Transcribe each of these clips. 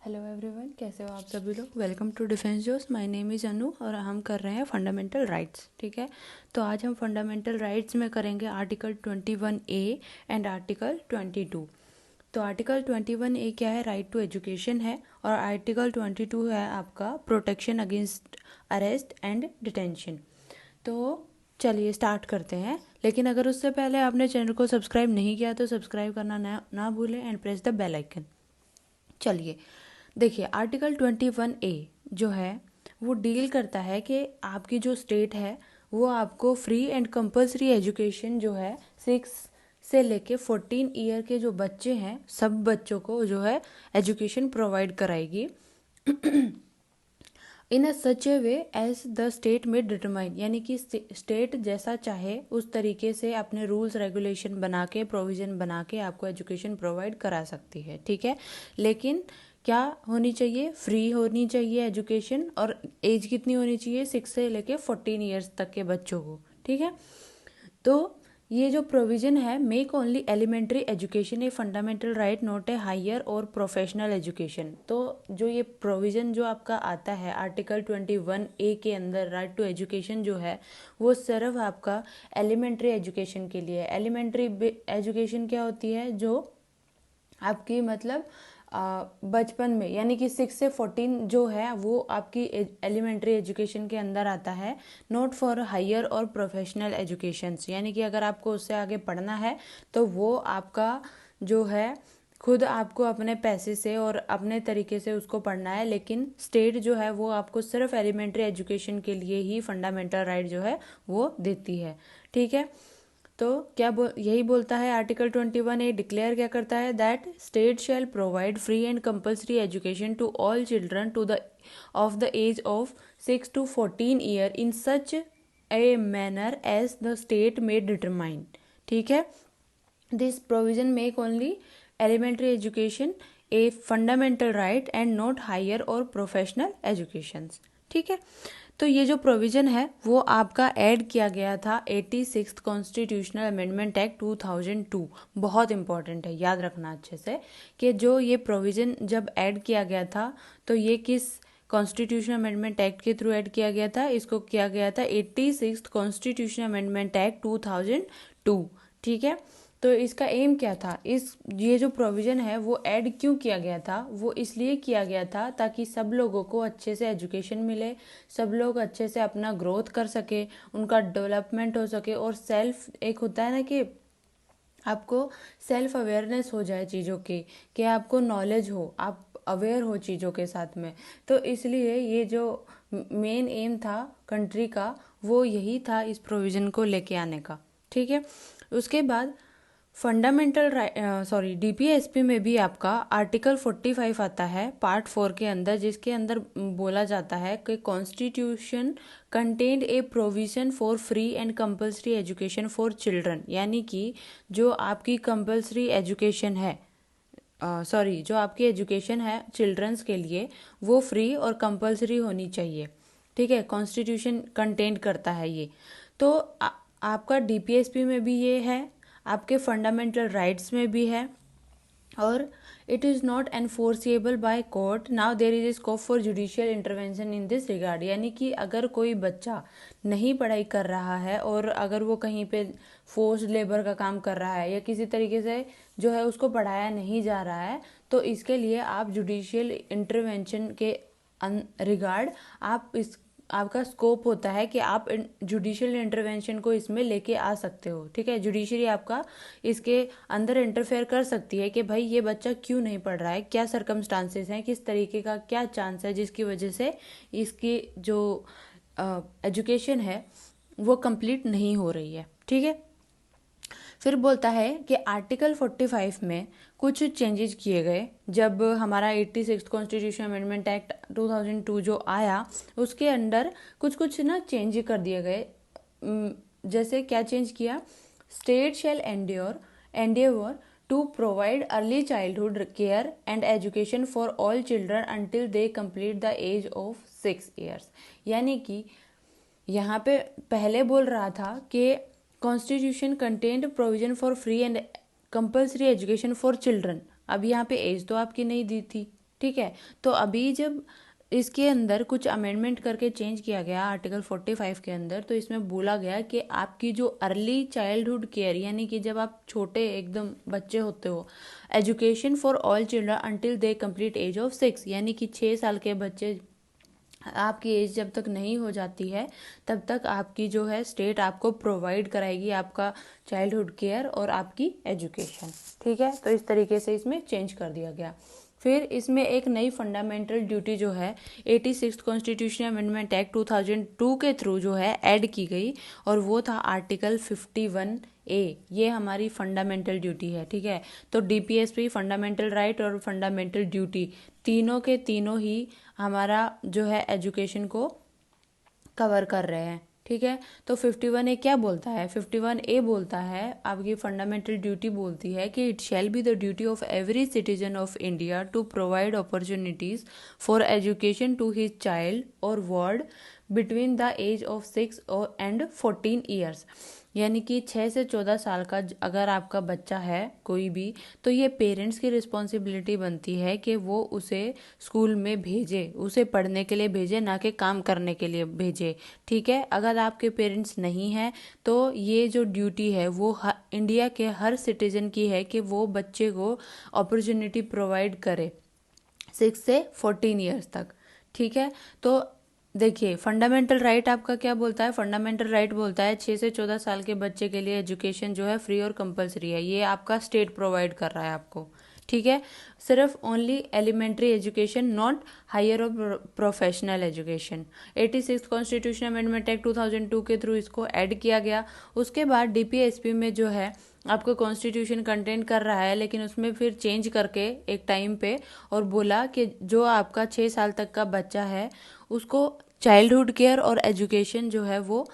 Hello everyone, कैसे हो आप सभी लोग। वेलकम टू डिफेंस जोश। माय नेम इज़ अनु और हम कर रहे हैं फंडामेंटल राइट्स। ठीक है, तो आज हम फंडामेंटल राइट्स में करेंगे आर्टिकल 21A एंड आर्टिकल 22। तो आर्टिकल 21A क्या है, राइट टू एजुकेशन है, और आर्टिकल 22 है आपका protection against arrest and detention. तो चलिए स्टार्ट करते हैं, लेकिन अगर उससे पहले आपने चैनल को सब्सक्राइब नहीं किया तो सब्सक्राइब करना ना भूलें and press the bell icon. चलिए देखिए, आर्टिकल 21A जो है वो डील करता है कि आपकी जो स्टेट है वो आपको फ्री एंड कंपलसरी एजुकेशन जो है 6 से लेके 14 ईयर के जो बच्चे हैं सब बच्चों को जो है एजुकेशन प्रोवाइड कराएगी इन अ सच ए वे एज द स्टेट में डिटरमाइन, यानी कि स्टेट जैसा चाहे उस तरीके से अपने रूल्स रेगुलेशन बना के प्रोविज़न बना के आपको एजुकेशन प्रोवाइड करा सकती है। ठीक है, लेकिन क्या होनी चाहिए, फ्री होनी चाहिए एजुकेशन, और एज कितनी होनी चाहिए, 6 से लेके 14 ईयर्स तक के बच्चों को। ठीक है, तो ये जो प्रोविज़न है, make only elementary education a fundamental right not a higher और प्रोफेशनल एजुकेशन। तो जो ये प्रोविज़न जो आपका आता है आर्टिकल 21A के अंदर, राइट टू एजुकेशन जो है वो सिर्फ आपका एलिमेंट्री एजुकेशन के लिए है। एलिमेंट्री एजुकेशन क्या होती है, जो आपकी मतलब बचपन में, यानी कि 6 से 14 जो है वो आपकी एलिमेंट्री एजुकेशन के अंदर आता है। नॉट फॉर हायर और प्रोफेशनल एजुकेशंस, यानी कि अगर आपको उससे आगे पढ़ना है तो वो आपका जो है खुद आपको अपने पैसे से और अपने तरीके से उसको पढ़ना है, लेकिन स्टेट जो है वो आपको सिर्फ एलिमेंट्री एजुकेशन के लिए ही फंडामेंटल राइट जो है वो देती है। ठीक है, तो क्या यही बोलता है आर्टिकल 21A, डिक्लेयर क्या करता है, that state shall provide free and compulsory education to all children to the of the age of 6 to 14 year in such a manner as the state में डिटरमाइन। ठीक है, this provision make only elementary education a fundamental right and not higher और professional education. ठीक है, तो ये जो provision है वो आपका ऐड किया गया था 86th कॉन्स्टिट्यूशनल अमेंडमेंट एक्ट 2002। बहुत इंपॉर्टेंट है, याद रखना अच्छे से कि जो ये प्रोविज़न जब ऐड किया गया था तो ये किस कॉन्स्टिट्यूशनल अमेंडमेंट एक्ट के थ्रू ऐड किया गया था, इसको किया गया था 86th कॉन्स्टिट्यूशनल अमेंडमेंट एक्ट 2002। ठीक है, तो इसका एम क्या था, ये जो प्रोविज़न है वो ऐड क्यों किया गया था, वो इसलिए किया गया था ताकि सब लोगों को अच्छे से एजुकेशन मिले, सब लोग अच्छे से अपना ग्रोथ कर सके, उनका डेवलपमेंट हो सके, और सेल्फ एक होता है ना कि आपको सेल्फ अवेयरनेस हो जाए चीज़ों की, कि आपको नॉलेज हो, आप अवेयर हो चीज़ों के साथ में। तो इसलिए ये जो मेन एम था कंट्री का वो यही था इस प्रोविज़न को लेके आने का। ठीक है, उसके बाद फंडामेंटल डीपीएसपी में भी आपका आर्टिकल 45 आता है पार्ट 4 के अंदर, जिसके अंदर बोला जाता है कि constitution contained A provision for free and compulsory education for children, यानी कि जो आपकी कंपल्सरी एजुकेशन है जो आपकी एजुकेशन है चिल्ड्रंस के लिए वो फ्री और कंपल्सरी होनी चाहिए। ठीक है, कॉन्स्टिट्यूशन कंटेंट करता है ये। तो आपका डीपीएसपी में भी ये है, आपके फंडामेंटल राइट्स में भी है, और it is not enforceable by court. Now there is a scope for judicial intervention in this regard, यानी कि अगर कोई बच्चा नहीं पढ़ाई कर रहा है और अगर वो कहीं पे फोर्स लेबर का काम कर रहा है या किसी तरीके से जो है उसको पढ़ाया नहीं जा रहा है, तो इसके लिए आप जुडिशियल इंटरवेंशन के रिगार्ड आपका स्कोप होता है कि आप जुडिशियल इंटरवेंशन को इसमें लेके आ सकते हो। ठीक है, जुडिशरी आपका इसके अंदर इंटरफेयर कर सकती है कि भाई ये बच्चा क्यों नहीं पढ़ रहा है, क्या सर्कमस्टांसेस हैं, किस तरीके का क्या चांस है जिसकी वजह से इसकी जो एजुकेशन है वो कंप्लीट नहीं हो रही है। ठीक है, फिर बोलता है कि आर्टिकल 45 में कुछ चेंजेस किए गए जब हमारा 86th कॉन्स्टिट्यूशन अमेंडमेंट एक्ट 2002 जो आया, उसके अंदर कुछ ना चेंज कर दिए गए। जैसे क्या चेंज किया, state shall endeavour to provide early childhood care and education for all children until they complete the age of 6 years. यानी कि यहाँ पे पहले बोल रहा था कि constitution contained provision for free and compulsory education for children, अब यहाँ पे एज तो आपकी नहीं दी थी। ठीक है। तो अभी जब इसके अंदर कुछ अमेंडमेंट करके चेंज किया गया आर्टिकल 45 के अंदर, तो इसमें बोला गया कि आपकी जो अर्ली चाइल्डहुड केयर, यानी कि जब आप छोटे एकदम बच्चे होते हो, education for all children until they complete age of 6, यानी कि 6 साल के बच्चे, आपकी एज जब तक नहीं हो जाती है तब तक आपकी जो है स्टेट आपको प्रोवाइड कराएगी आपका चाइल्डहुड केयर और आपकी एजुकेशन। ठीक है, तो इस तरीके से इसमें चेंज कर दिया गया। फिर इसमें एक नई फंडामेंटल ड्यूटी जो है 86 कॉन्स्टिट्यूशन अमेंडमेंट एक्ट 2002 के थ्रू जो है ऐड की गई, और वो था आर्टिकल 51A। ये हमारी फंडामेंटल ड्यूटी है। ठीक है, तो डीपीएसपी, फंडामेंटल राइट और फंडामेंटल ड्यूटी, तीनों के तीनों ही हमारा जो है एजुकेशन को कवर कर रहे हैं। ठीक है, तो 51A क्या बोलता है? 51A बोलता है, आपकी फंडामेंटल ड्यूटी बोलती है कि it shall be the duty of every citizen of India to provide opportunities for education to his child और ward between the age of 6 and 14 years. यानी कि 6 से 14 साल का अगर आपका बच्चा है कोई भी, तो ये पेरेंट्स की रिस्पॉन्सिबिलिटी बनती है कि वो उसे स्कूल में भेजे, उसे पढ़ने के लिए भेजे, ना कि काम करने के लिए भेजे। ठीक है, अगर आपके पेरेंट्स नहीं हैं तो ये जो ड्यूटी है वो इंडिया के हर सिटीजन की है कि वो बच्चे को अपॉर्चुनिटी प्रोवाइड करे 6 से 14 ईयर्स तक। ठीक है, तो देखिए फंडामेंटल राइट आपका क्या बोलता है? फंडामेंटल राइट बोलता है 6 से 14 साल के बच्चे के लिए एजुकेशन जो है फ्री और कंपलसरी है, ये आपका स्टेट प्रोवाइड कर रहा है आपको। ठीक है, सिर्फ only elementary education, not higher और professional education. 86 constitution amendment act 2002 के थ्रू इसको ऐड किया गया। उसके बाद डीपीएसपी में जो है आपको कॉन्स्टिट्यूशन कंटेन कर रहा है, लेकिन उसमें फिर चेंज करके एक टाइम पे और बोला कि जो आपका 6 साल तक का बच्चा है उसको चाइल्डहुड केयर और एजुकेशन जो है वो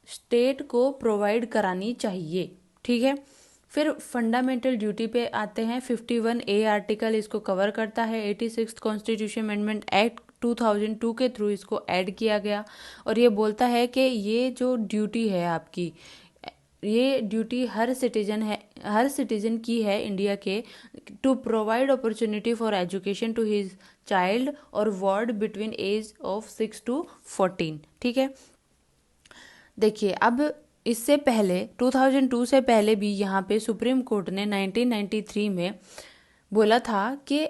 स्टेट को प्रोवाइड करानी चाहिए। ठीक है, फिर फंडामेंटल ड्यूटी पे आते हैं। 51A आर्टिकल इसको कवर करता है। 86 कॉन्स्टिट्यूशन अमेंडमेंट एक्ट 2002 के थ्रू इसको ऐड किया गया, और ये बोलता है कि ये जो ड्यूटी है आपकी, ये ड्यूटी हर सिटीजन की है इंडिया के, to provide opportunity for education to his child और ward between age of 6 to 14। ठीक है, देखिए अब इससे पहले 2002 से पहले भी यहाँ पे सुप्रीम कोर्ट ने 1993 में बोला था कि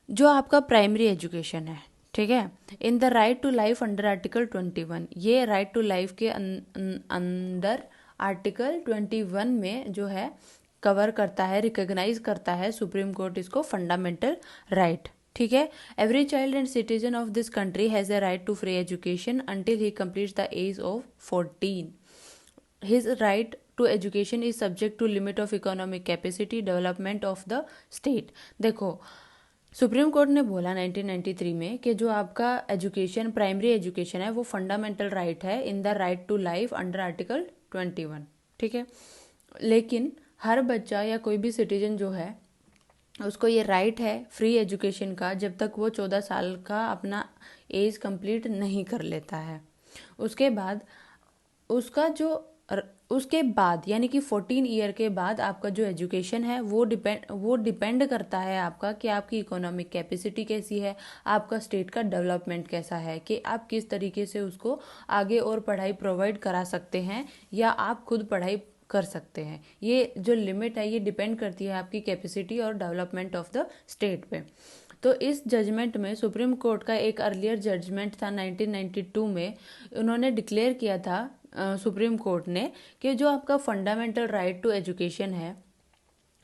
जो आपका प्राइमरी एजुकेशन है, ठीक है, in the right to life under article 21, ये राइट टू लाइफ के अंदर आर्टिकल 21 में जो है कवर करता है, रिकॉग्नाइज करता है सुप्रीम कोर्ट इसको फंडामेंटल राइट। ठीक है, every child and citizen of this country has a right to free education until he completes the age of 14। His right to education is subject to limit of economic capacity development of the state. देखो supreme court ने बोला 1993 में कि जो आपका education, primary education है, वो fundamental right है in the right to life under article 21। ठीक है, लेकिन हर बच्चा या कोई भी सिटीजन जो है उसको ये राइट है फ्री एजुकेशन का जब तक वो 14 साल का अपना एज कंप्लीट नहीं कर लेता है। उसके बाद उसके बाद यानी कि 14 ईयर के बाद आपका जो एजुकेशन है वो डिपेंड करता है आपका कि आपकी इकोनॉमिक कैपेसिटी कैसी है, आपका स्टेट का डेवलपमेंट कैसा है, कि आप किस तरीके से उसको आगे और पढ़ाई प्रोवाइड करा सकते हैं या आप खुद पढ़ाई कर सकते हैं। ये जो लिमिट है ये डिपेंड करती है आपकी कैपेसिटी और डेवलपमेंट ऑफ द स्टेट पे। तो इस जजमेंट में सुप्रीम कोर्ट का एक अर्लियर जजमेंट था 1992 में, उन्होंने डिक्लेयर किया था सुप्रीम कोर्ट ने कि जो आपका फंडामेंटल राइट टू एजुकेशन है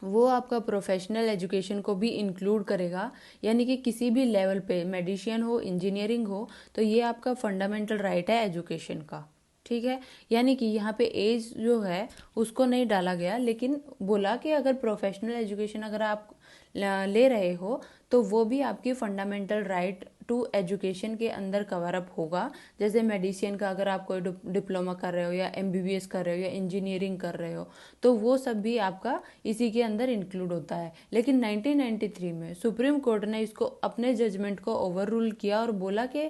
वो आपका प्रोफेशनल एजुकेशन को भी इंक्लूड करेगा, यानी कि किसी भी लेवल पे, मेडिसिन हो, इंजीनियरिंग हो, तो ये आपका फंडामेंटल राइट है एजुकेशन का। ठीक है, यानी कि यहाँ पे एज जो है उसको नहीं डाला गया, लेकिन बोला कि अगर प्रोफेशनल एजुकेशन अगर आप ले रहे हो तो वो भी आपकी फंडामेंटल राइट टू एजुकेशन के अंदर कवर अप होगा। जैसे मेडिसिन का अगर आप कोई डिप्लोमा कर रहे हो या MBBS कर रहे हो या इंजीनियरिंग कर रहे हो तो वो सब भी आपका इसी के अंदर इंक्लूड होता है। लेकिन 1993 में सुप्रीम कोर्ट ने इसको अपने जजमेंट को ओवर रूल किया और बोला कि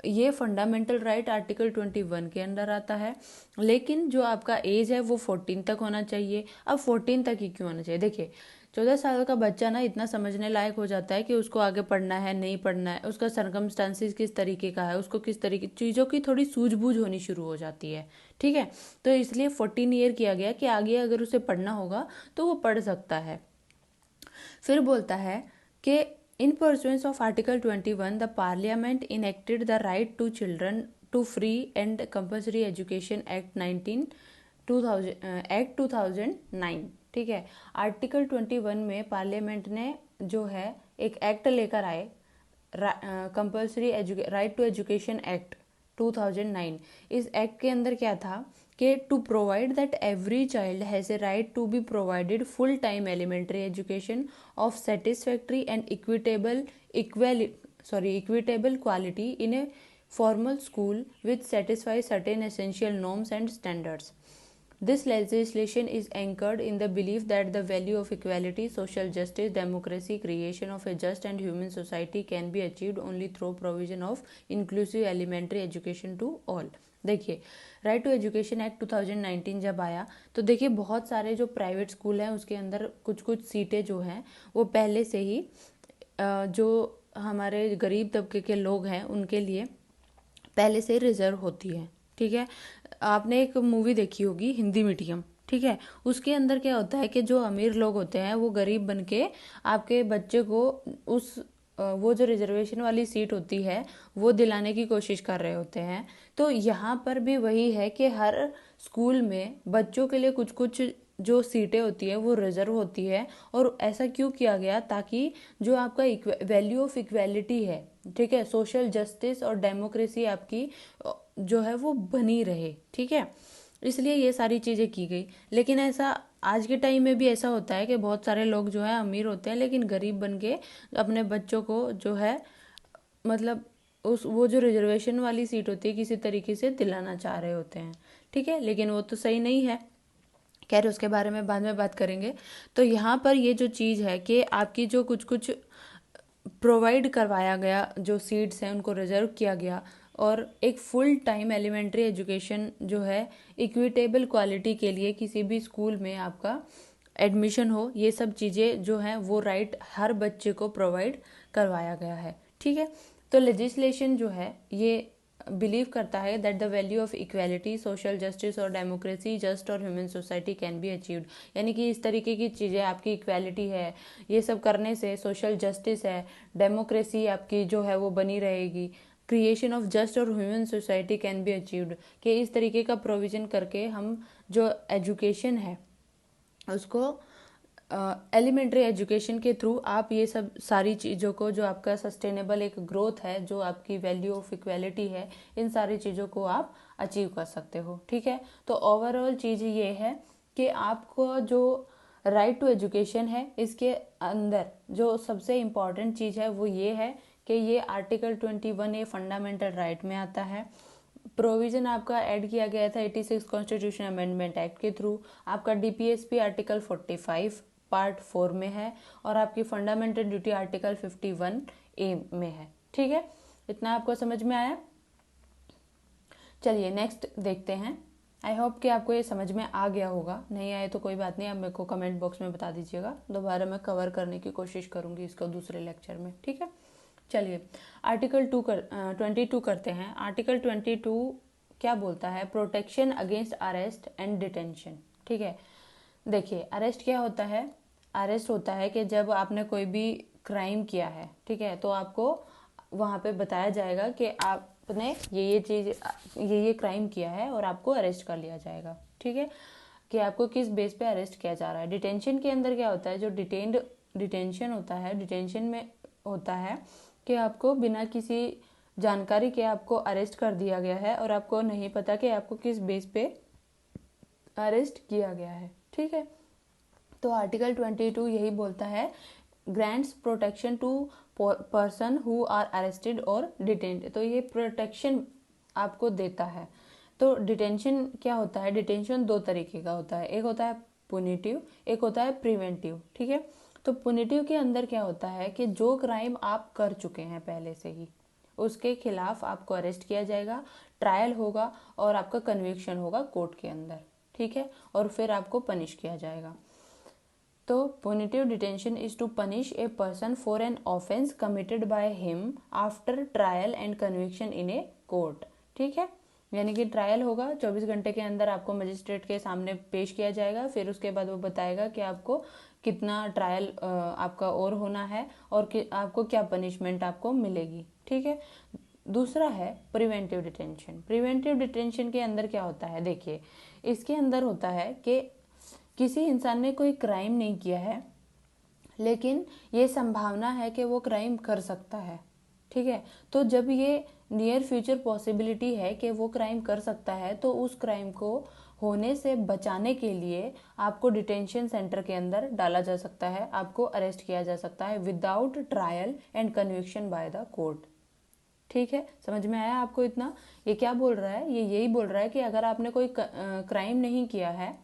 ये फंडामेंटल राइट आर्टिकल 21 के अंदर आता है, लेकिन जो आपका एज है वो 14 तक होना चाहिए। अब 14 तक ही क्यों होना चाहिए? देखिए 14 साल का बच्चा ना इतना समझने लायक हो जाता है कि उसको आगे पढ़ना है नहीं पढ़ना है, उसका सरकमस्टांसिस किस तरीके का है, उसको किस तरीके चीज़ों की थोड़ी सूझबूझ होनी शुरू हो जाती है। ठीक है, तो इसलिए 14 ईयर किया गया कि आगे अगर उसे पढ़ना होगा तो वो पढ़ सकता है। फिर बोलता है कि in pursuance of article 21 the parliament enacted the right to children to free and compulsory education act 2009। ठीक है, आर्टिकल 21 में पार्लियामेंट ने जो है एक एक्ट लेकर आए, compulsory right to education act 2009। इस एक्ट के अंदर क्या था कि to provide that every child has a right to be provided full time elementary education of satisfactory and equitable quality in a formal school which satisfies certain essential norms and standards. This legislation is anchored in the belief that the value of equality, social justice, democracy, creation of a just and human society can be achieved only through provision of inclusive elementary education to all. देखिए, right to education act 2019 जब आया तो देखिए बहुत सारे जो private school हैं उसके अंदर कुछ कुछ सीटें जो हैं वो पहले से ही जो हमारे गरीब तबके के लोग हैं उनके लिए पहले से रिजर्व होती है। ठीक है, आपने एक मूवी देखी होगी हिंदी मीडियम। ठीक है, उसके अंदर क्या होता है कि जो अमीर लोग होते हैं वो गरीब बन के आपके बच्चे को उस वो जो रिजर्वेशन वाली सीट होती है वो दिलाने की कोशिश कर रहे होते हैं। तो यहाँ पर भी वही है कि हर स्कूल में बच्चों के लिए कुछ कुछ जो सीटें होती है वो रिजर्व होती है। और ऐसा क्यों किया गया, ताकि जो आपका वैल्यू ऑफ इक्वेलिटी है, ठीक है, सोशल जस्टिस और डेमोक्रेसी आपकी जो है वो बनी रहे। ठीक है, इसलिए ये सारी चीज़ें की गई। लेकिन ऐसा आज के टाइम में भी ऐसा होता है कि बहुत सारे लोग जो है अमीर होते हैं लेकिन गरीब बन के अपने बच्चों को जो है मतलब उस वो जो रिजर्वेशन वाली सीट होती है किसी तरीके से दिलाना चाह रहे होते हैं। ठीक है, लेकिन वो तो सही नहीं है। खैर उसके बारे में बाद में बात करेंगे। तो यहाँ पर ये जो चीज़ है कि आपकी जो कुछ कुछ प्रोवाइड करवाया गया, जो सीट्स हैं उनको रिजर्व किया गया, और एक फुल टाइम एलिमेंट्री एजुकेशन जो है इक्विटेबल क्वालिटी के लिए किसी भी स्कूल में आपका एडमिशन हो, ये सब चीज़ें जो हैं वो राइट हर बच्चे को प्रोवाइड करवाया गया है। ठीक है, तो लेजिस्लेशन जो है ये बिलीव करता है that the value of equality, social justice और डेमोक्रेसी, जस्ट और human society can be achieved. यानी कि इस तरीके की चीज़ें, आपकी इक्वालिटी है, ये सब करने से सोशल जस्टिस है, डेमोक्रेसी आपकी जो है वो बनी रहेगी, क्रिएशन ऑफ जस्ट और human society can be achieved, कि इस तरीके का प्रोविज़न करके हम जो एजुकेशन है उसको एलिमेंट्री एजुकेशन के थ्रू आप ये सब सारी चीज़ों को, जो आपका सस्टेनेबल एक ग्रोथ है, जो आपकी वैल्यू ऑफ इक्वालिटी है, इन सारी चीज़ों को आप अचीव कर सकते हो। ठीक है, तो ओवरऑल चीज़ ये है कि आपको जो राइट टू एजुकेशन है इसके अंदर जो सबसे इम्पॉर्टेंट चीज़ है वो ये है कि ये आर्टिकल 21A फंडामेंटल राइट में आता है। प्रोविज़न आपका ऐड किया गया था 86 कॉन्स्टिट्यूशन अमेंडमेंट एक्ट के थ्रू। आपका DPSP आर्टिकल 45 पार्ट 4 में है, और आपकी फंडामेंटल ड्यूटी आर्टिकल 51A में है। ठीक है, इतना आपको समझ में आया। चलिए नेक्स्ट देखते हैं। आई होप कि आपको ये समझ में आ गया होगा, नहीं आए तो कोई बात नहीं, आप मेरे को कमेंट बॉक्स में बता दीजिएगा, दोबारा मैं कवर करने की कोशिश करूँगी इसको दूसरे लेक्चर में। ठीक है, चलिए आर्टिकल 22 करते हैं। आर्टिकल 22 क्या बोलता है, protection against arrest and detention. ठीक है, देखिए अरेस्ट क्या होता है, अरेस्ट होता है कि जब आपने कोई भी क्राइम किया है, ठीक है, तो आपको वहाँ पे बताया जाएगा कि आपने ये चीज़ ये क्राइम किया है और आपको अरेस्ट कर लिया जाएगा। ठीक है, कि आपको किस बेस पे अरेस्ट किया जा रहा है। डिटेंशन के अंदर क्या होता है, जो डिटेंशन होता है, डिटेंशन में होता है कि आपको बिना किसी जानकारी के आपको अरेस्ट कर दिया गया है और आपको नहीं पता कि आपको किस बेस पे अरेस्ट किया गया है। ठीक है, तो आर्टिकल 22 यही बोलता है, grants protection to person who are arrested और डिटेन्ड। तो ये प्रोटेक्शन आपको देता है। तो डिटेंशन क्या होता है, डिटेंशन दो तरीके का होता है, एक होता है पुनिटिव, एक होता है प्रिवेंटिव। ठीक है, तो पुनिटिव के अंदर क्या होता है कि जो क्राइम आप कर चुके हैं पहले से ही, उसके खिलाफ आपको अरेस्ट किया जाएगा, ट्रायल होगा और आपका कन्विक्शन होगा कोर्ट के अंदर। ठीक है, और फिर आपको पनिश किया जाएगा। तो punitive detention is to punish a person for an offence committed by him after trial and conviction in a court. ठीक है, यानी कि ट्रायल होगा, 24 घंटे के अंदर आपको मजिस्ट्रेट के सामने पेश किया जाएगा, फिर उसके बाद वो बताएगा कि आपको कितना ट्रायल आपका और होना है और कि आपको क्या पनिशमेंट आपको मिलेगी। ठीक है, दूसरा है प्रिवेंटिव डिटेंशन। प्रिवेंटिव डिटेंशन के अंदर क्या होता है, देखिए इसके अंदर होता है कि किसी इंसान ने कोई क्राइम नहीं किया है लेकिन ये संभावना है कि वो क्राइम कर सकता है। ठीक है, तो जब ये नियर फ्यूचर पॉसिबिलिटी है कि वो क्राइम कर सकता है तो उस क्राइम को होने से बचाने के लिए आपको डिटेंशन सेंटर के अंदर डाला जा सकता है, आपको अरेस्ट किया जा सकता है without trial and conviction by the court. ठीक है, समझ में आया आपको इतना? ये क्या बोल रहा है, ये यही बोल रहा है कि अगर आपने कोई क्राइम नहीं किया है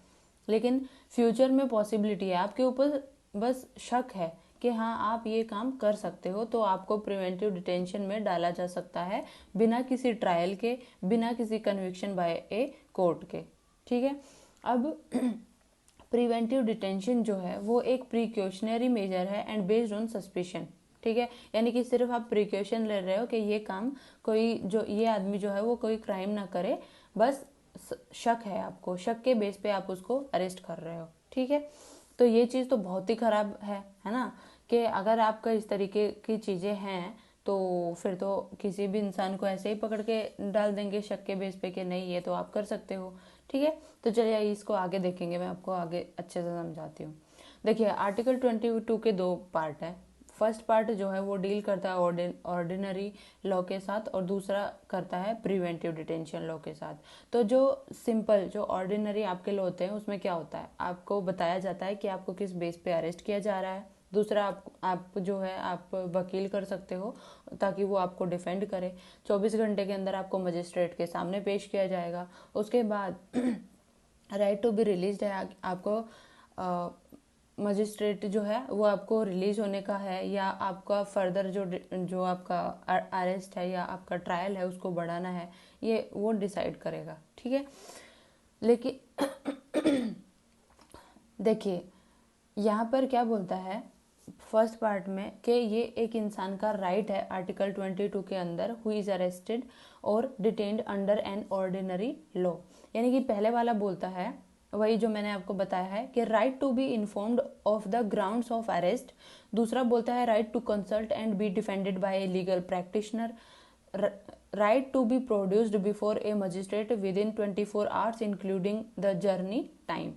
लेकिन फ्यूचर में पॉसिबिलिटी है, आपके ऊपर बस शक है कि हाँ आप ये काम कर सकते हो, तो आपको प्रिवेंटिव डिटेंशन में डाला जा सकता है बिना किसी ट्रायल के, बिना किसी कन्विक्शन बाय ए कोर्ट के। ठीक है, अब प्रिवेंटिव डिटेंशन जो है वो एक प्रिकॉशनरी मेजर है एंड बेस्ड ऑन सस्पिशन। ठीक है, यानी कि सिर्फ आप प्रिकॉशन ले रहे हो कि ये काम कोई जो ये आदमी जो है वो कोई क्राइम ना करे, बस शक है आपको, शक के बेस पे आप उसको अरेस्ट कर रहे हो। ठीक है, तो ये चीज़ तो बहुत ही खराब है ना, कि अगर आपका इस तरीके की चीज़ें हैं तो फिर तो किसी भी इंसान को ऐसे ही पकड़ के डाल देंगे शक के बेस पे कि नहीं ये तो आप कर सकते हो। ठीक है, तो चलिए इसको आगे देखेंगे, मैं आपको आगे अच्छे से समझाती हूँ। देखिए आर्टिकल 22 के 2 पार्ट है। फर्स्ट पार्ट जो है वो डील करता है ऑर्डिनरी लॉ के साथ और दूसरा करता है प्रिवेंटिव डिटेंशन लॉ के साथ। तो जो सिंपल जो ऑर्डिनरी आपके लॉ होते हैं उसमें क्या होता है, आपको बताया जाता है कि आपको किस बेस पे अरेस्ट किया जा रहा है। दूसरा आप जो है आप वकील कर सकते हो ताकि वो आपको डिफेंड करे। 24 घंटे के अंदर आपको मजिस्ट्रेट के सामने पेश किया जाएगा। उसके बाद राइट टू बी रिलीज है, आपको मजिस्ट्रेट जो है वो आपको रिलीज होने का है या आपका फर्दर जो आपका अरेस्ट है या आपका ट्रायल है उसको बढ़ाना है, ये वो डिसाइड करेगा। ठीक है, लेकिन देखिए यहाँ पर क्या बोलता है फर्स्ट पार्ट में कि ये एक इंसान का राइट है आर्टिकल 22 के अंदर, हु इज अरेस्टेड और detained under an ordinary law. यानी कि पहले वाला बोलता है वही जो मैंने आपको बताया है कि right to be informed of the grounds of arrest. दूसरा बोलता है right to consult and be defended by a legal practitioner, right to be produced before a magistrate within 24 hours including the journey time.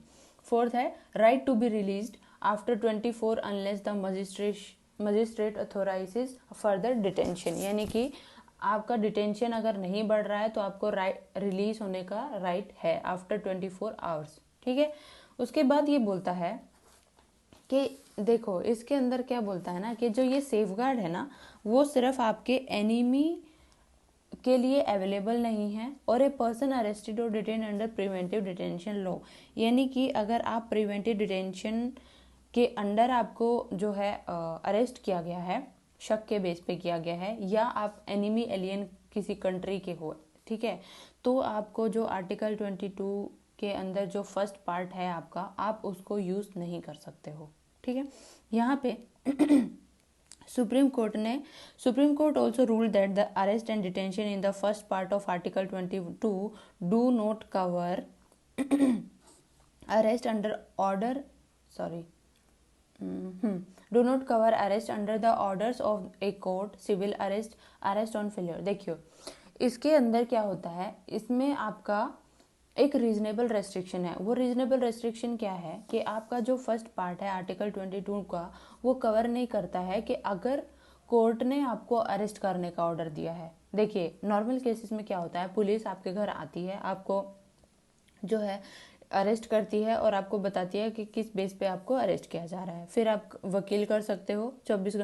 Fourth है right to be released after 24 unless the magistrate authorizes further detention. यानी कि आपका detention अगर नहीं बढ़ रहा है तो आपको रिलीज होने का राइट है आफ्टर 24 आवर्स। ठीक है, उसके बाद ये बोलता है कि देखो इसके अंदर क्या बोलता है ना कि जो ये सेफगार्ड है ना वो सिर्फ आपके एनिमी के लिए अवेलेबल नहीं है और ए पर्सन अरेस्टेड और detain under preventive detention law. यानी कि अगर आप प्रिवेंटिव डिटेंशन के अंडर आपको जो है अरेस्ट किया गया है, शक के बेस पे किया गया है, या आप एनिमी एलियन किसी कंट्री के हो, ठीक है, तो आपको जो आर्टिकल 22 के अंदर जो फर्स्ट पार्ट है आपका, आप उसको यूज़ नहीं कर सकते हो। ठीक है, यहाँ पे supreme court also ruled that the arrest and detention in the first part of article 22 do not cover arrest under order do not cover arrest under the orders of a court, civil arrest on failure। देखियो इसके अंदर क्या होता है, इसमें आपका एक reasonable restriction है। वो रीजनेबल रेस्ट्रिक्शन क्या है कि आपका जो फर्स्ट पार्ट है आर्टिकल 22 का वो कवर नहीं करता है कि अगर कोर्ट ने आपको अरेस्ट करने का ऑर्डर दिया है। देखिए नॉर्मल केसेस में क्या होता है, पुलिस आपके घर आती है, आपको जो है अरेस्ट करती है और आपको बताती है कि किस बेस पे आपको अरेस्ट किया जा रहा है। फिर आप वकील कर सकते हो, 24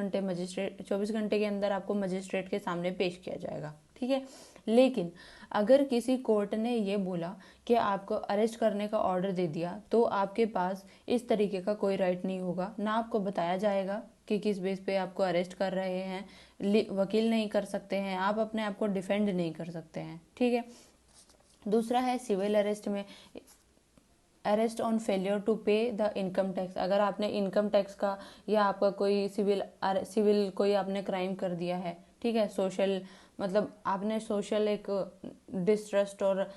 घंटे के अंदर आपको मजिस्ट्रेट के सामने पेश किया जाएगा। ठीक है, लेकिन अगर किसी कोर्ट ने ये बोला कि आपको अरेस्ट करने का ऑर्डर दे दिया तो आपके पास इस तरीके का कोई राइट नहीं होगा, ना आपको बताया जाएगा कि किस बेस पे आपको अरेस्ट कर रहे हैं, वकील नहीं कर सकते हैं, आप अपने आप को डिफेंड नहीं कर सकते हैं। ठीक है, दूसरा है सिविल अरेस्ट में अरेस्ट ऑन फेलियर टू पे द इनकम टैक्स, अगर आपने इनकम टैक्स का या आपका कोई सिविल कोई आपने क्राइम कर दिया है, ठीक है, सोशल मतलब आपने सोशल एक डिसट्रस्ट और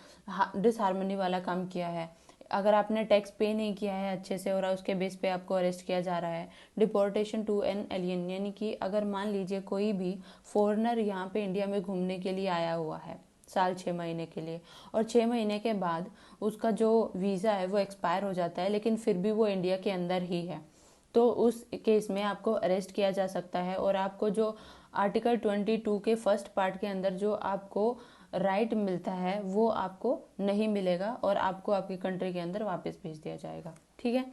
डिसहार्मनी वाला काम किया है, अगर आपने टैक्स पे नहीं किया है अच्छे से और उसके बेस पे आपको अरेस्ट किया जा रहा है। डिपोर्टेशन टू एन एलियन, यानी कि अगर मान लीजिए कोई भी फॉरेनर यहाँ पे इंडिया में घूमने के लिए आया हुआ है साल 6 महीने के लिए, और 6 महीने के बाद उसका जो वीज़ा है वो एक्सपायर हो जाता है, लेकिन फिर भी वो इंडिया के अंदर ही है, तो उस केस में आपको अरेस्ट किया जा सकता है और आपको जो आर्टिकल 22 के फर्स्ट पार्ट के अंदर जो आपको राइट मिलता है वो आपको नहीं मिलेगा और आपको आपकी कंट्री के अंदर वापस भेज दिया जाएगा। ठीक है,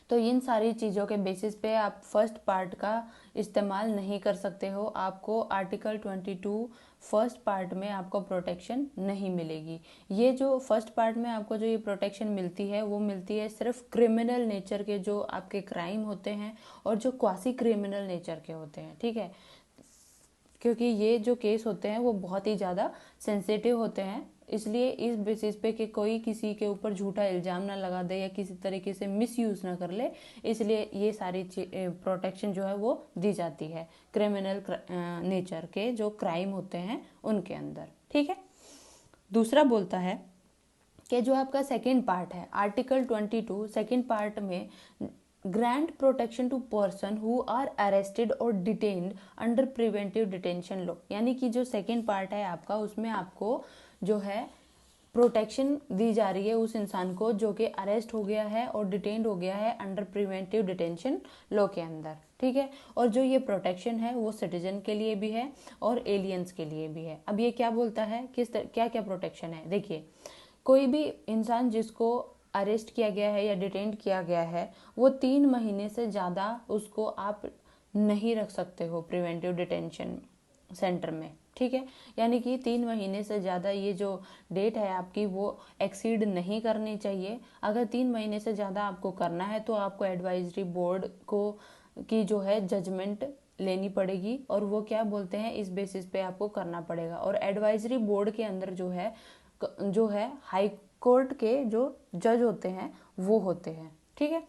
तो इन सारी चीज़ों के बेसिस पे आप फर्स्ट पार्ट का इस्तेमाल नहीं कर सकते हो, आपको आर्टिकल 22 फर्स्ट पार्ट में आपको प्रोटेक्शन नहीं मिलेगी। ये जो फर्स्ट पार्ट में आपको जो ये प्रोटेक्शन मिलती है वो मिलती है सिर्फ क्रिमिनल नेचर के जो आपके क्राइम होते हैं और जो क्वासी क्रिमिनल नेचर के होते हैं। ठीक है, क्योंकि ये जो केस होते हैं वो बहुत ही ज़्यादा सेंसिटिव होते हैं, इसलिए इस बेसिस पे कि कोई किसी के ऊपर झूठा इल्ज़ाम ना लगा दे या किसी तरीके से मिसयूज़ ना कर ले, इसलिए ये सारी प्रोटेक्शन जो है वो दी जाती है क्रिमिनल नेचर के जो क्राइम होते हैं उनके अंदर। ठीक है, दूसरा बोलता है कि जो आपका सेकेंड पार्ट है आर्टिकल 22 सेकेंड पार्ट में grant protection to person who are arrested और detained under preventive detention law, यानी कि जो सेकेंड पार्ट है आपका उसमें आपको जो है प्रोटेक्शन दी जा रही है उस इंसान को जो कि अरेस्ट हो गया है और डिटेन्ड हो गया है अंडर प्रिवेंटिव डिटेंशन लॉ के अंदर। ठीक है, और जो ये प्रोटेक्शन है वो सिटीजन के लिए भी है और एलियंस के लिए भी है। अब ये क्या बोलता है, क्या क्या प्रोटेक्शन है, देखिए कोई भी इंसान जिसको अरेस्ट किया गया है या डिटेंड किया गया है वो 3 महीने से ज़्यादा उसको आप नहीं रख सकते हो प्रिवेंटिव डिटेंशन सेंटर में। ठीक है, यानी कि 3 महीने से ज़्यादा ये जो डेट है आपकी वो एक्सीड नहीं करनी चाहिए। अगर 3 महीने से ज़्यादा आपको करना है तो आपको एडवाइजरी बोर्ड को की जो है जजमेंट लेनी पड़ेगी और वो क्या बोलते हैं इस बेसिस पे आपको करना पड़ेगा। और एडवाइजरी बोर्ड के अंदर जो है हाई कोर्ट के जो जज होते हैं वो होते हैं। ठीक है,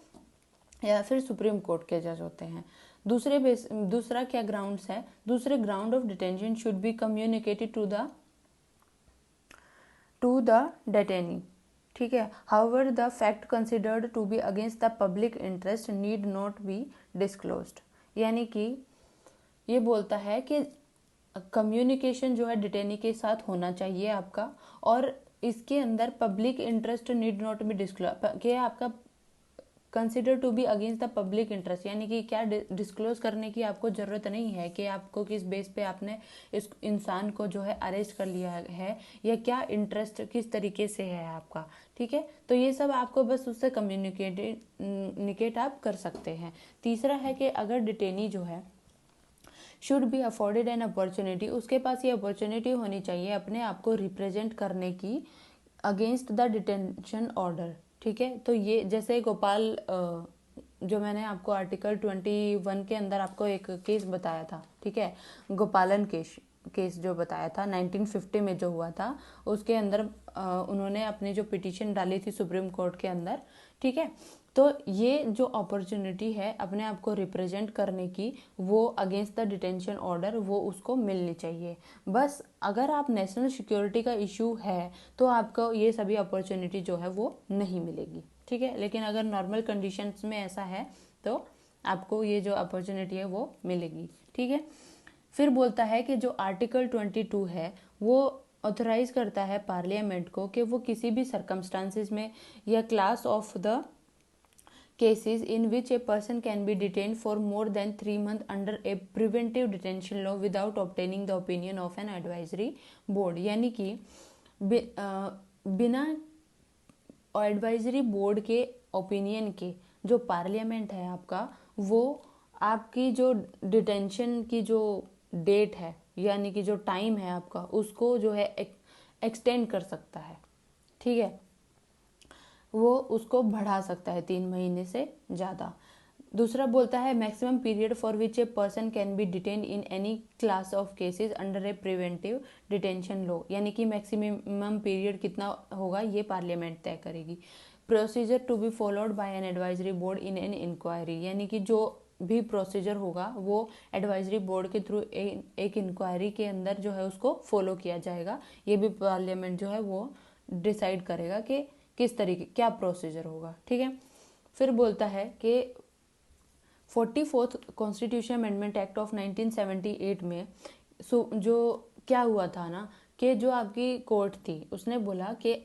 या फिर सुप्रीम कोर्ट के जज होते हैं। दूसरा क्या ग्राउंड्स है, दूसरे ground of detention should be communicated to the detainee. ठीक है, however the fact considered to be against the public interest need not be disclosed, यानी कि ये बोलता है कि कम्युनिकेशन जो है डिटेनी के साथ होना चाहिए आपका, और इसके अंदर public interest need not be disclose कि आपका consider to be against the public interest, यानी कि क्या डिस्क्लोज करने की आपको ज़रूरत नहीं है कि आपको किस बेस पे आपने इस इंसान को जो है अरेस्ट कर लिया है या क्या इंटरेस्ट किस तरीके से है आपका। ठीक है, तो ये सब आपको बस उससे कम्युनिकेट आप कर सकते हैं। तीसरा है कि अगर डिटेनी जो है should be afforded an opportunity, उसके पास ये अपॉर्चुनिटी होनी चाहिए अपने आप को रिप्रेजेंट करने की अगेंस्ट द डिटेंशन ऑर्डर। ठीक है, तो ये जैसे गोपाल जो मैंने आपको आर्टिकल 21 के अंदर आपको एक केस बताया था, ठीक है, गोपालन केस जो बताया था 1950 में जो हुआ था, उसके अंदर उन्होंने अपनी जो पिटीशन डाली थी सुप्रीम कोर्ट के अंदर। ठीक है, तो ये जो अपॉर्चुनिटी है अपने आप को रिप्रेजेंट करने की वो अगेंस्ट द डिटेंशन ऑर्डर वो उसको मिलनी चाहिए। बस अगर आप नेशनल सिक्योरिटी का इशू है तो आपको ये सभी अपॉर्चुनिटी जो है वो नहीं मिलेगी। ठीक है, लेकिन अगर नॉर्मल कंडीशंस में ऐसा है तो आपको ये जो अपॉर्चुनिटी है वो मिलेगी। ठीक है, फिर बोलता है कि जो आर्टिकल 22 है वो ऑथराइज करता है पार्लियामेंट को कि वो किसी भी सर्कमस्टांसिस में या class of the cases in which a person can be detained for more than 3 months under a preventive detention law without obtaining the opinion of an advisory board, यानी कि बिना एडवाइजरी बोर्ड के opinion के जो parliament है आपका वो आपकी जो डिटेंशन की जो डेट है यानी कि जो टाइम है आपका उसको जो है एक्सटेंड कर सकता है। ठीक है, वो उसको बढ़ा सकता है 3 महीने से ज़्यादा। दूसरा बोलता है maximum period for which a person can be detain in any class of cases under A preventive detention law, यानी कि मैक्सिमम पीरियड कितना होगा ये पार्लियामेंट तय करेगी। Procedure to be followed by an advisory board in an inquiry, यानी कि जो भी प्रोसीजर होगा वो एडवाइजरी बोर्ड के थ्रू एक इंक्वायरी के अंदर जो है उसको फॉलो किया जाएगा। ये भी पार्लियामेंट जो है वो डिसाइड करेगा कि किस तरीके क्या प्रोसीजर होगा, ठीक है। फिर बोलता है कि 44th constitution amendment act of 1978 में जो क्या हुआ था ना, कि जो आपकी कोर्ट थी उसने बोला कि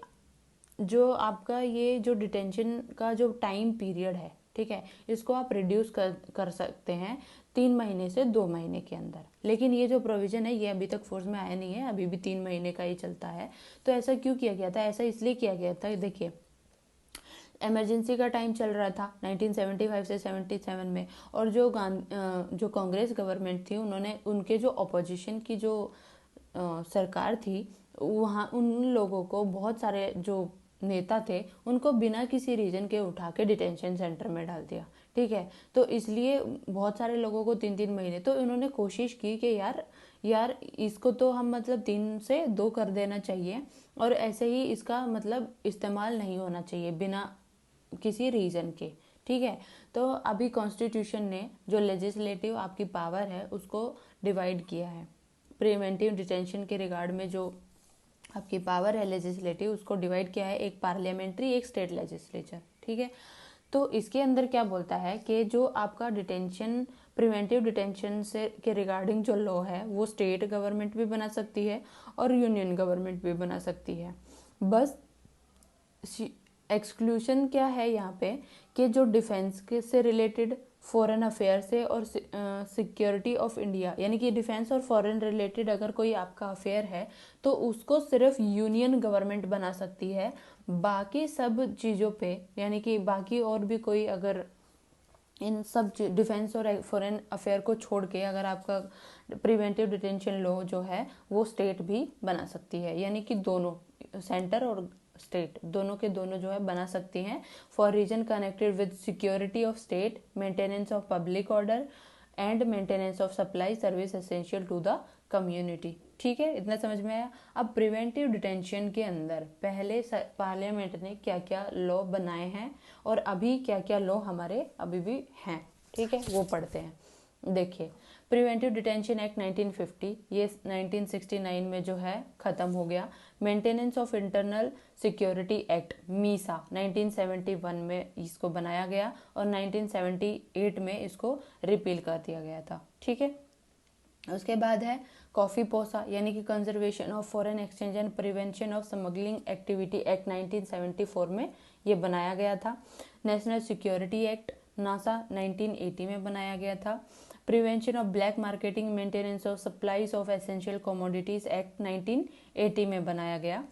जो आपका ये जो डिटेंशन का जो टाइम पीरियड है, ठीक है, इसको आप रिड्यूस कर सकते हैं 3 महीने से 2 महीने के अंदर। लेकिन ये जो प्रोविज़न है ये अभी तक फोर्स में आया नहीं है, अभी भी 3 महीने का ही चलता है। तो ऐसा क्यों किया गया था? ऐसा इसलिए किया गया था, देखिए इमरजेंसी का टाइम चल रहा था 1975 से 77 में, और जो कांग्रेस गवर्नमेंट थी उन्होंने उनके जो अपोजिशन की जो सरकार थी वहाँ उन लोगों को, बहुत सारे जो नेता थे उनको बिना किसी रीजन के उठा के डिटेंशन सेंटर में डाल दिया, ठीक है। तो इसलिए बहुत सारे लोगों को 3-3 महीने, तो इन्होंने कोशिश की कि यार इसको तो हम मतलब 3 से 2 कर देना चाहिए, और ऐसे ही इसका मतलब इस्तेमाल नहीं होना चाहिए बिना किसी रीज़न के, ठीक है। तो अभी कॉन्स्टिट्यूशन ने जो लेजिस्लेटिव आपकी पावर है उसको डिवाइड किया है। प्रिवेंटिव डिटेंशन के रिगार्ड में जो आपकी पावर है लेजिस्लेटिव उसको डिवाइड किया है, एक पार्लियामेंट्री एक स्टेट लेजिस्लेचर, ठीक है। तो इसके अंदर क्या बोलता है कि जो आपका डिटेंशन प्रिवेंटिव डिटेंशन से के रिगार्डिंग जो लॉ है वो स्टेट गवर्नमेंट भी बना सकती है और यूनियन गवर्नमेंट भी बना सकती है। बस एक्सक्लूशन क्या है यहाँ पे कि जो डिफेंस के से रिलेटेड, फॉरेन अफेयर से और सिक्योरिटी ऑफ इंडिया, यानी कि डिफेंस और फॉरेन रिलेटेड अगर कोई आपका अफेयर है तो उसको सिर्फ यूनियन गवर्नमेंट बना सकती है। बाकी सब चीज़ों पे, यानी कि बाकी और भी कोई अगर इन सब डिफेंस और फॉरेन अफेयर को छोड़ के अगर आपका प्रिवेंटिव डिटेंशन लॉ जो है वो स्टेट भी बना सकती है, यानी कि दोनों सेंटर और स्टेट दोनों के दोनों जो है बना सकती हैं for reason connected with security of state, maintenance of public order and maintenance of supply service essential to the community, ठीक है। इतना समझ में आया। अब प्रिवेंटिव डिटेंशन के अंदर पहले पार्लियामेंट ने क्या क्या लॉ बनाए हैं और अभी क्या क्या लॉ हमारे अभी भी हैं, ठीक है, वो पढ़ते हैं। देखिए प्रिवेंटिव डिटेंशन एक्ट 1950 ये 1969 में जो है ख़त्म हो गया। Maintenance of internal security act Misa 1971 में इसको बनाया गया और 1978 में इसको रिपील कर दिया गया था, ठीक है। उसके बाद है कॉफ़ी पोसा यानी कि conservation of foreign exchange and prevention of smuggling activity act 1974 में ये बनाया गया था। नेशनल सिक्योरिटी एक्ट नासा 1980 में बनाया गया था। Prevention of black marketing maintenance of supplies of essential commodities act 1980 में बनाया गया।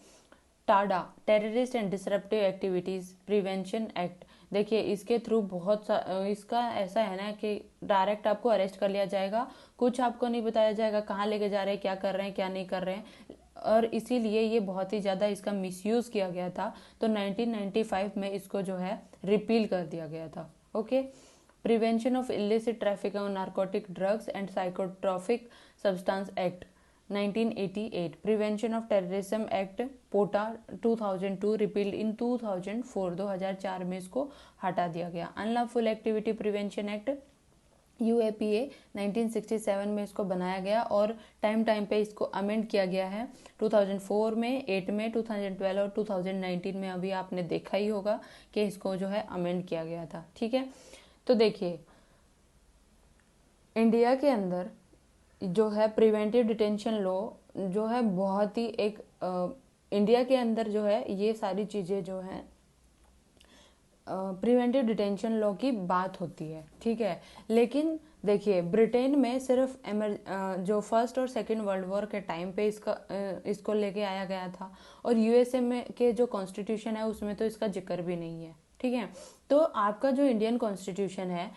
Tada terrorist and disruptive activities prevention act, देखिए इसके थ्रू बहुत इसका ऐसा है ना कि डायरेक्ट आपको अरेस्ट कर लिया जाएगा, कुछ आपको नहीं बताया जाएगा कहाँ लेके जा रहे हैं, क्या कर रहे हैं, क्या नहीं कर रहे हैं, और इसीलिए ये बहुत ही ज़्यादा इसका मिसयूज़ किया गया था। तो 1995 में इसको जो है रिपील कर दिया गया था, okay. Prevention of illicit traffic of narcotic drugs and psychotropic substance act 1988, prevention of terrorism act POTA 2002 repealed in 2004 में इसको हटा दिया गया। Unlawful activity prevention act UAPA 1967 में इसको बनाया गया और टाइम पे इसको अमेंड किया गया है 2004 में, 8 में, 2012 और 2019 में। अभी आपने देखा ही होगा कि इसको जो है अमेंड किया गया था, ठीक है। तो देखिए इंडिया के अंदर जो है प्रिवेंटिव डिटेंशन लॉ जो है बहुत ही एक इंडिया के अंदर जो है ये सारी चीज़ें जो हैं प्रिवेंटिव डिटेंशन लॉ की बात होती है, ठीक है। लेकिन देखिए ब्रिटेन में सिर्फ जो फर्स्ट और सेकंड वर्ल्ड वॉर के टाइम पे इसको लेके आया गया था, और USA में के जो कॉन्स्टिट्यूशन है उसमें तो इसका जिक्र भी नहीं है, ठीक है। तो आपका जो इंडियन कॉन्स्टिट्यूशन है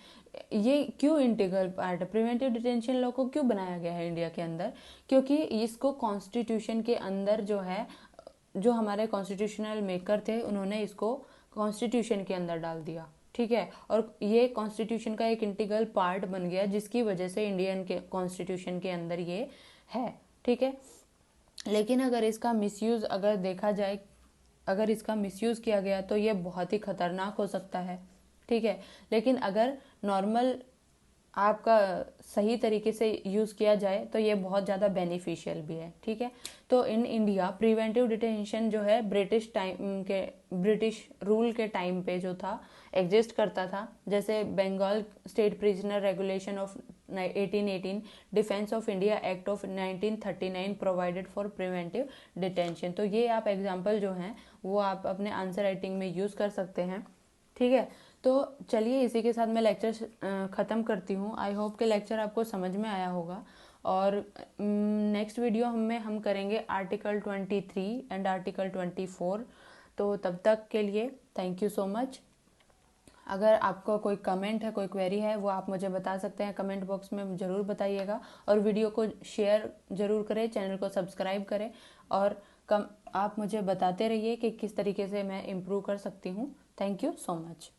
ये क्यों इंटीग्रल पार्ट है, प्रिवेंटिव डिटेंशन लॉ को क्यों बनाया गया है इंडिया के अंदर, क्योंकि इसको कॉन्स्टिट्यूशन के अंदर जो है जो हमारे कॉन्स्टिट्यूशनल मेकर थे उन्होंने इसको कॉन्स्टिट्यूशन के अंदर डाल दिया, ठीक है। और ये कॉन्स्टिट्यूशन का एक इंटीग्रल पार्ट बन गया जिसकी वजह से इंडियन के कॉन्स्टिट्यूशन के अंदर ये है, ठीक है। लेकिन अगर इसका मिसयूज अगर देखा जाए अगर इसका मिसयूज़ किया गया तो ये बहुत ही खतरनाक हो सकता है, ठीक है। लेकिन अगर नॉर्मल आपका सही तरीके से यूज़ किया जाए तो ये बहुत ज़्यादा बेनिफिशियल भी है, ठीक है। तो इन इंडिया प्रिवेंटिव डिटेंशन जो है ब्रिटिश रूल के टाइम पे जो था एग्जिस्ट करता था। जैसे Bengal state prisoner regulation of 1818, defence of India act of 1939 provided for preventive detention. तो ये आप एग्जाम्पल जो हैं वो आप अपने आंसर राइटिंग में यूज़ कर सकते हैं, ठीक है। तो चलिए इसी के साथ मैं लेक्चर ख़त्म करती हूँ। आई होप कि लेक्चर आपको समझ में आया होगा। और नेक्स्ट वीडियो में हम करेंगे आर्टिकल 23 एंड आर्टिकल 24। तो तब तक के लिए थैंक यू सो मच। अगर आपको कोई कमेंट है, कोई क्वेरी है, वो आप मुझे बता सकते हैं कमेंट बॉक्स में, ज़रूर बताइएगा। और वीडियो को शेयर ज़रूर करें, चैनल को सब्सक्राइब करें और आप मुझे बताते रहिए कि किस तरीके से मैं इम्प्रूव कर सकती हूँ। Thank you so much.